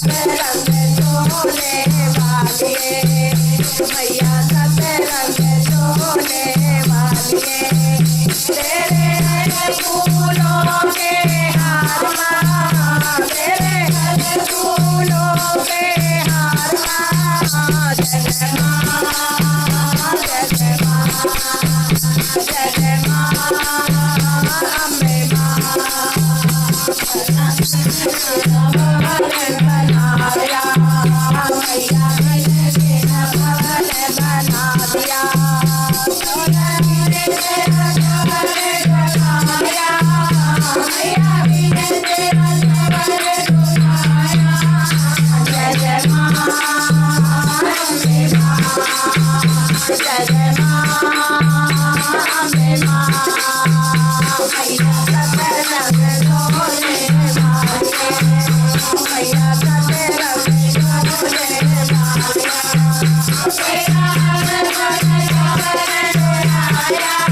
रंग सोने वाली मैया सत रंग सोने वाली तेरे फूलों के हार माँ तेरे फूलों के हार माँ जय माँ जय माँ जय माँ अम्बे बना दिया मैया बना दिया Yeah.